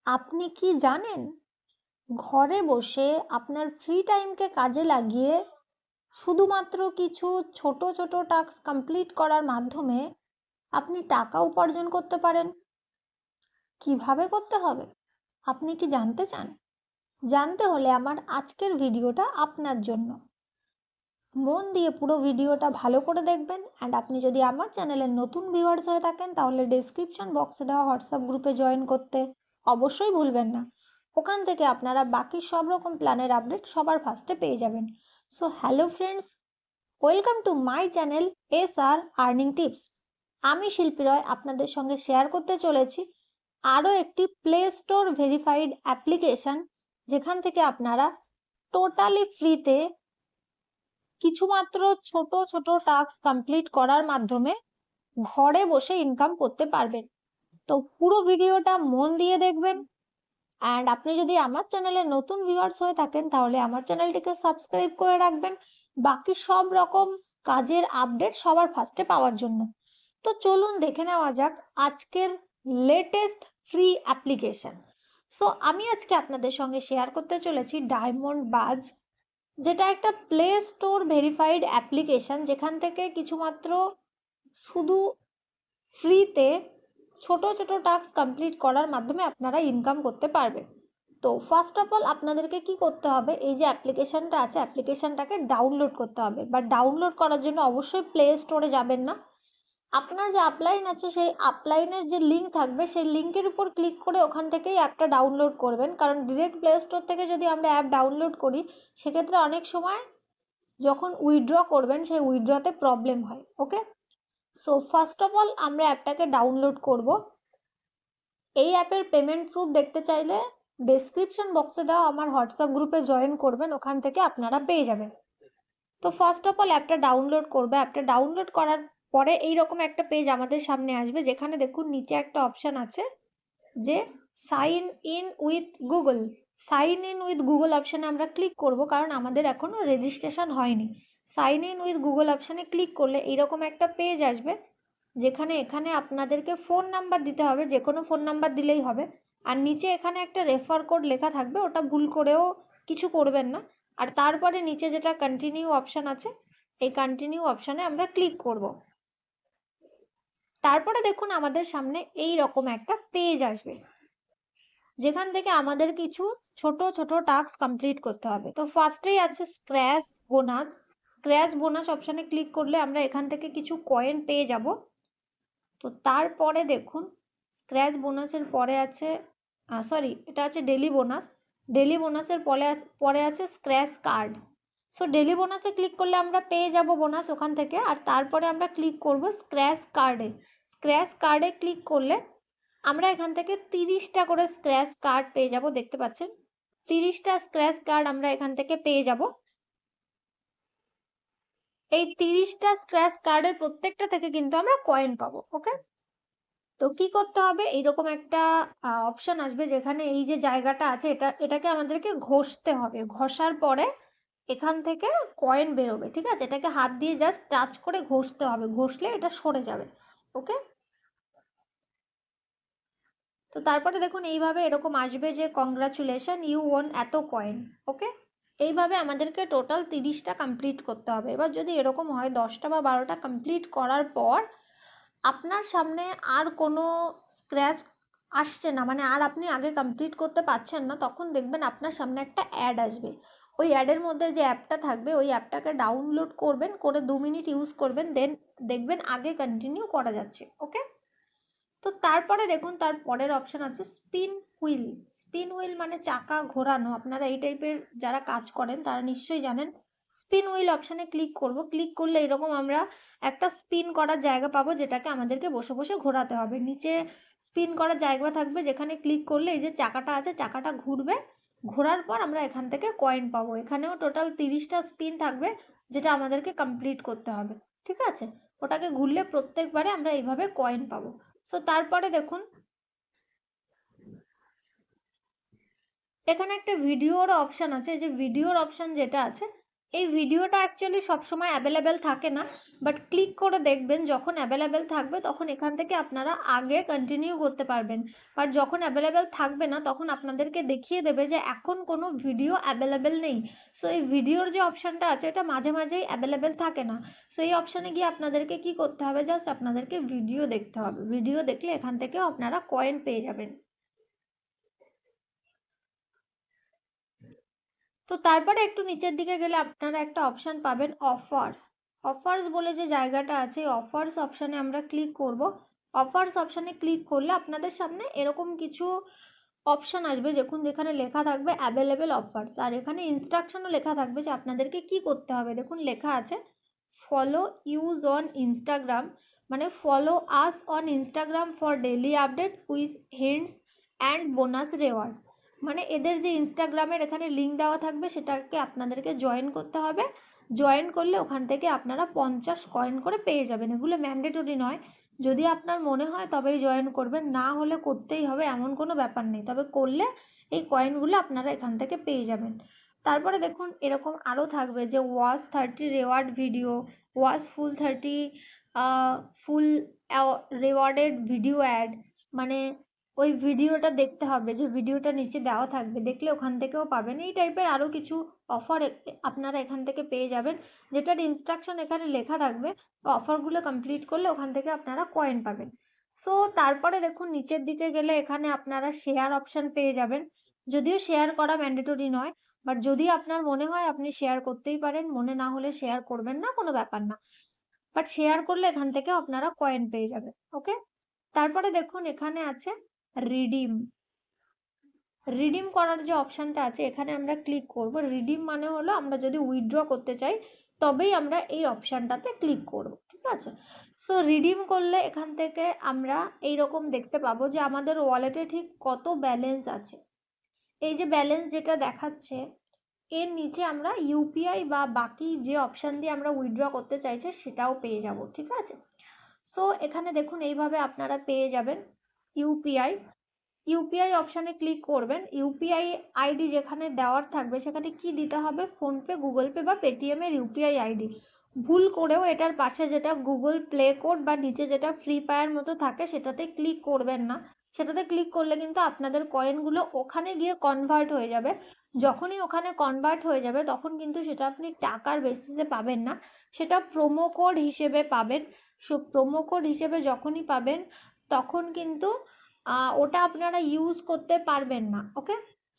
আপনি কি জানেন ঘরে বসে আপনার ফ্রি টাইমকে কাজে লাগিয়ে শুধুমাত্র কিছু ছোট ছোট টাস্ক কমপ্লিট করার মাধ্যমে আপনি টাকা উপার্জন করতে পারেন? কিভাবে করতে হবে আপনি কি জানতে চান? জানতে হলে আমার আজকের ভিডিওটা আপনার জন্য। মন দিয়ে পুরো ভিডিওটা ভালো করে দেখবেন। অ্যান্ড আপনি যদি আমার চ্যানেলের নতুন ভিউয়ার্স হয়ে থাকেন তাহলে ডেসক্রিপশন বক্সে দেওয়া হোয়াটসঅ্যাপ গ্রুপে জয়েন করতে অবশ্যই ভুলবেন না। ওখান থেকে আপনারা বাকি সব রকম প্ল্যানের আপডেট সবার ফার্স্টে পেয়ে যাবেন। So hello friends, welcome to my channel SR earning tips. আমি শিল্পী রয় আপনাদের সঙ্গে শেয়ার করতে চলেছি আরও একটি প্লে স্টোর ভেরিফাইড অ্যাপ্লিকেশন, যেখান থেকে আপনারা টোটালি ফ্রিতে কিছুমাত্র ছোট ছোট টাস্ক কমপ্লিট করার মাধ্যমে ঘরে বসে ইনকাম করতে পারবেন। তো পুরো ভিডিওটা মন দিয়ে দেখবেন। অ্যান্ড আপনি যদি আমার চ্যানেলে নতুন ভিউয়ার্স হয়ে থাকেন তাহলে আমার চ্যানেলটিকে সাবস্ক্রাইব করে রাখবেন বাকি সব রকম কাজের আপডেট সবার ফার্স্টে পাওয়ার জন্য। তো চলুন দেখে নেওয়া যাক আজকের লেটেস্ট ফ্রি অ্যাপ্লিকেশন। সো আমি আজকে আপনাদের সঙ্গে শেয়ার করতে চলেছি ডায়মন্ড বাজ, যেটা একটা প্লে স্টোর ভেরিফাইড অ্যাপ্লিকেশন, যেখান থেকে কিছুমাত্র শুধু ফ্রিতে ছোট ছোট টাস্ক কমপ্লিট করার মাধ্যমে আপনারা ইনকাম করতে পারবেন। তো ফার্স্ট অফ অল আপনাদেরকে কি করতে হবে, এই যে অ্যাপ্লিকেশনটা আছে অ্যাপ্লিকেশনটাকে ডাউনলোড করতে হবে। বা ডাউনলোড করার জন্য অবশ্যই প্লে স্টোরে যাবেন না, আপনার যে আপলাইন আছে সেই আপলাইনের যে লিঙ্ক থাকবে সেই লিঙ্কের উপর ক্লিক করে ওখান থেকেই অ্যাপটা ডাউনলোড করবেন। কারণ ডিরেক্ট প্লে স্টোর থেকে যদি আমরা অ্যাপ ডাউনলোড করি সেক্ষেত্রে অনেক সময় যখন উইথড্র করবেন সেই উইথড্রতে প্রবলেম হয়। ওকে, সো ফার্স্ট অফ অল আমরা অ্যাপটাকে ডাউনলোড করব। এই অ্যাপের পেমেন্ট প্রুফ দেখতে চাইলে ডেসক্রিপশন বক্সে দেওয়া আমার হোয়াটসঅ্যাপ গ্রুপে জয়েন করবেন, ওখান থেকে আপনারা পেয়ে যাবেন। তো ফার্স্ট অফ অল অ্যাপটা ডাউনলোড করবে। অ্যাপটা ডাউনলোড করার পরে এইরকম একটা পেজ আমাদের সামনে আসবে, যেখানে দেখুন নিচে একটা অপশান আছে যে sign in with Google. Sign in with Google অপশানে আমরা ক্লিক করব, কারণ আমাদের এখনও রেজিস্ট্রেশন হয়নি। সাইন ইন উইথ গুগল অপশানে ক্লিক করলে এইরকম একটা পেজ আসবে, যেখানে এখানে আপনাদেরকে ফোন নাম্বার দিতে হবে, যে কোনো ফোন নাম্বার দিলেই হবে। আর নিচে এখানে একটা রেফার কোড লেখা থাকবে, ওটা ভুল করেও কিছু করবেন না। আর তারপরে নিচে যেটা কন্টিনিউ অপশান আছে এই কন্টিনিউ অপশানে আমরা ক্লিক করব। তারপরে দেখুন আমাদের সামনে এই রকম একটা পেজ আসবে, যেখান থেকে আমাদের কিছু ছোট ছোট টাস্ক কমপ্লিট করতে হবে। তো ফার্স্টেই আছে স্ক্র্যাচ বোনাস। স্ক্র্যাচ বোনাস অপশানে ক্লিক করলে আমরা এখান থেকে কিছু কয়েন পেয়ে যাব। তো তারপরে দেখুন স্ক্র্যাচ বোনাসের পরে আছে এটা আছে ডেলি বোনাস। ডেলি বোনাসের পরে আছে স্ক্র্যাচ কার্ড। সো ডেলি বোনাসে ক্লিক করলে আমরা পেয়ে যাব বোনাস ওখান থেকে। আর তারপরে আমরা ক্লিক করব স্ক্র্যাচ কার্ডে। স্ক্র্যাচ কার্ডে ক্লিক করলে আমরা এখান থেকে 30টা করে স্ক্র্যাচ কার্ড পেয়ে যাব, দেখতে পাচ্ছেন 30টা স্ক্র্যাচ কার্ড আমরা এখান থেকে পেয়ে যাব। এই 30টা স্ক্র্যাচ কার্ডের প্রত্যেকটা থেকে কিন্তু আমরা কয়েন পাবো। ওকে, তো কি করতে হবে, এইরকম একটা অপশন আসবে যেখানে এই যে জায়গাটা আছে এটাকে আমাদেরকে ঘষতে হবে। ঘষার পরে এখান থেকে কয়েন বেরোবে। ঠিক আছে, এটাকে হাত দিয়ে জাস্ট টাচ করে ঘষতে হবে, ঘষলে এটা সরে যাবে। ওকে, তো তারপরে দেখুন এইভাবে এরকম আসবে যে কংগ্রাচুলেশন ইউ ওন এত কয়েন। ওকে, এইভাবে আমাদেরকে টোটাল 30টা কমপ্লিট করতে হবে। এবার যদি এরকম হয় 10টা বা 12টা কমপ্লিট করার পর আপনার সামনে আর কোনো স্ক্র্যাচ আসছে না, মানে আর আপনি আগে কমপ্লিট করতে পারছেন না, তখন দেখবেন আপনার সামনে একটা অ্যাড আসবে। ওই অ্যাডের মধ্যে যে অ্যাপটা থাকবে ওই অ্যাপটাকে ডাউনলোড করবেন, করে 2 মিনিট ইউজ করবেন, দেন দেখবেন আগে কন্টিনিউ করা যাচ্ছে। ওকে, তো তারপরে দেখুন তার পরের অপশান আছে স্পিন হুইল। স্পিন হুইল মানে চাকা ঘোরানো। আপনারা এই টাইপের যারা কাজ করেন তারা নিশ্চয়ই জানেন। স্পিন হুইল অপশানে ক্লিক করব। ক্লিক করলে এরকম আমরা একটা স্পিন করার জায়গা পাবো, যেটাকে আমাদেরকে বসে বসে ঘোরাতে হবে। নিচে স্পিন করার জায়গা থাকবে, যেখানে ক্লিক করলে এই যে চাকাটা আছে চাকাটা ঘুরবে। ঘোরার পর আমরা এখান থেকে কয়েন পাবো। এখানেও টোটাল 30টা স্পিন থাকবে, যেটা আমাদেরকে কমপ্লিট করতে হবে। ঠিক আছে, ওটাকে ঘুরলে প্রত্যেকবারে আমরা এইভাবে কয়েন পাবো। সো তারপরে দেখুন এখানে একটা ভিডিওর অপশান আছে। যে ভিডিওর অপশান যেটা আছে এই ভিডিওটা অ্যাকচুয়ালি সবসময় অ্যাভেলেবেল থাকে না, বাট ক্লিক করে দেখবেন যখন অ্যাভেলেবেল থাকবে তখন এখান থেকে আপনারা আগে কন্টিনিউ করতে পারবেন। বাট যখন অ্যাভেলেবেল থাকবে না তখন আপনাদেরকে দেখিয়ে দেবে যে এখন কোনো ভিডিও অ্যাভেলেবেল নেই। সো এই ভিডিওর যে অপশানটা আছে এটা মাঝে মাঝেই অ্যাভেলেবেল থাকে না। সো এই অপশানে গিয়ে আপনাদেরকে কি করতে হবে, জাস্ট আপনাদেরকে ভিডিও দেখতে হবে। ভিডিও দেখলে এখান থেকেও আপনারা কয়েন পেয়ে যাবেন। তো তারপরে একটু নিচের দিকে গেলে আপনারা একটা অপশান পাবেন অফার্স। অফার্স বলে যে জায়গাটা আছে, অফার্স অপশানে আমরা ক্লিক করব। অফার্স অপশানে ক্লিক করলে আপনাদের সামনে এরকম কিছু অপশান আসবে, দেখুন যেখানে লেখা থাকবে অ্যাভেলেবেল অফার্স, আর এখানে ইনস্ট্রাকশনও লেখা থাকবে যে আপনাদেরকে কি করতে হবে। দেখুন লেখা আছে ফলো ইউজ অন ইনস্টাগ্রাম, মানে follow us on Instagram for daily update quiz hints and bonus reward. মানে এদের যে ইনস্টাগ্রামের এখানে লিঙ্ক দেওয়া থাকবে সেটাকে আপনাদেরকে জয়েন করতে হবে। জয়েন করলে ওখান থেকে আপনারা 50 কয়েন করে পেয়ে যাবেন। এগুলো ম্যান্ডেটরি নয়, যদি আপনার মনে হয় তবেই জয়েন করবেন, না হলে করতেই হবে এমন কোনো ব্যাপার নেই, তবে করলে এই কয়েনগুলো আপনারা এখান থেকে পেয়ে যাবেন। তারপরে দেখুন এরকম আরও থাকবে যে ওয়াচ 30 রেওয়ার্ড ভিডিও, ওয়াচ ফুল 30 ফুল রেওয়ার্ডেড ভিডিও অ্যাড, মানে ওই ভিডিওটা দেখতে হবে, যে ভিডিওটা নিচে দেওয়া থাকবে, দেখলে ওখান থেকেও পাবেন। এই টাইপের আরও কিছু অফার আপনারা এখান থেকে পেয়ে যাবেন, যেটার ইনস্ট্রাকশন এখানে লেখা থাকবে। অফারগুলো কমপ্লিট করলে ওখান থেকে আপনারা কয়েন পাবেন। সো তারপরে দেখুন নিচের দিকে গেলে এখানে আপনারা শেয়ার অপশান পেয়ে যাবেন। যদিও শেয়ার করা ম্যান্ডেটরি নয়, বাট যদি আপনার মনে হয় আপনি শেয়ার করতেই পারেন, মনে না হলে শেয়ার করবেন না, কোনো ব্যাপার না, বাট শেয়ার করলে এখান থেকে আপনারা কয়েন পেয়ে যাবেন। ওকে, তারপরে দেখুন এখানে আছে রিডিম। রিডিম করার যে অপশানটা আছে এখানে আমরা ক্লিক করব। রিডিম মানে হলো আমরা যদি উইথড্র করতে চাই তবেই আমরা এই অপশানটাতে ক্লিক করব, ঠিক আছে। সো রিডিম করলে এখান থেকে আমরা এই রকম দেখতে পাবো যে আমাদের ওয়ালেটে ঠিক কত ব্যালেন্স আছে। এই যে ব্যালেন্স যেটা দেখাচ্ছে এর নিচে আমরা ইউপিআই বা বাকি যে অপশান দিয়ে আমরা উইথড্র করতে চাইছি সেটাও পেয়ে যাব, ঠিক আছে। সো এখানে দেখুন এইভাবে আপনারা পেয়ে যাবেন ইউপিআই। ইউপিআই অপশানে ক্লিক করবেন। ইউপিআই আইডি যেখানে দেওয়ার থাকবে সেখানে কি দিতে হবে, ফোনপে, গুগল পে বা পেটিএমের ইউপিআই আইডি। ভুল করেও এটার পাশে যেটা গুগল প্লে কোড বা নিচে যেটা ফ্রি ফায়ার মতো থাকে সেটাতে ক্লিক করবেন না। সেটাতে ক্লিক করলে কিন্তু আপনাদের কয়েনগুলো ওখানে গিয়ে কনভার্ট হয়ে যাবে। যখনই ওখানে কনভার্ট হয়ে যাবে তখন কিন্তু সেটা আপনি টাকার বেসিসে পাবেন না, সেটা প্রোমো কোড হিসেবে পাবেন। সো প্রোমো কোড হিসেবে যখনই পাবেন তখন কিন্তু ওটা আপনারা ইউজ করতে পারবেন না। ওকে,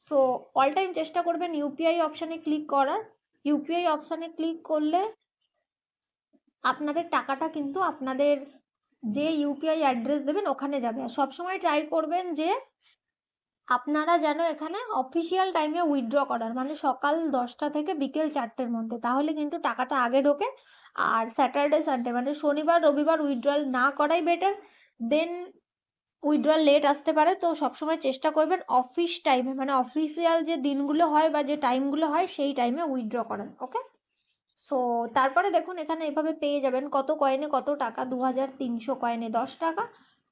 সো অল টাইম চেষ্টা করবেন ইউপিআই অপশানে ক্লিক করার। ইউপিআই অপশানে ক্লিক করলে আপনাদের টাকাটা কিন্তু আপনাদের যে ইউপিআই অ্যাড্রেস দেবেন ওখানে যাবে। আর সবসময় ট্রাই করবেন যে আপনারা যেন এখানে অফিসিয়াল টাইমে উইথড্র করার, মানে সকাল 10টা থেকে বিকেল 4টের মধ্যে, তাহলে কিন্তু টাকাটা আগে ঢোকে। আর স্যাটারডে সানডে মানে শনিবার রবিবার উইথড্রল না করাই বেটার, দেন উইথড্রল লেট আসতে পারে। তো সবসময় চেষ্টা করবেন অফিস টাইমে, মানে অফিসিয়াল যে দিনগুলো হয় বা যে টাইমগুলো হয় সেই টাইমে উইথড্র করার। ওকে, সো তারপরে দেখুন এখানে এভাবে পেয়ে যাবেন কত কয়েনে কত টাকা। 2300 কয়েনে 10 টাকা,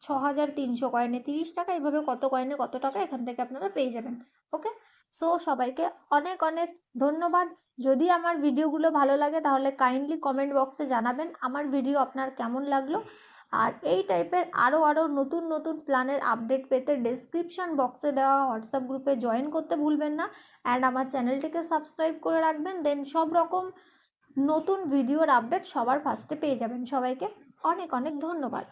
6300 কয়েনে 30 টাকা, এভাবে কত কয়েনে কত টাকা এখান থেকে আপনারা পেয়ে যাবেন। ওকে, সো সবাইকে অনেক অনেক ধন্যবাদ। যদি আমার ভিডিওগুলো ভালো লাগে তাহলে কাইন্ডলি কমেন্ট বক্সে জানাবেন আমার ভিডিও আপনার কেমন লাগলো। আর এই টাইপের আরও নতুন নতুন প্ল্যানের আপডেট পেতে ডেসক্রিপশন বক্সে দেওয়া হোয়াটসঅ্যাপ গ্রুপে জয়েন করতে ভুলবেন না। অ্যান্ড আমার চ্যানেলটিকে সাবস্ক্রাইব করে রাখবেন, দেন সব রকম নতুন ভিডিওর আপডেট সবার ফার্স্টে পেয়ে যাবেন। সবাইকে অনেক অনেক ধন্যবাদ।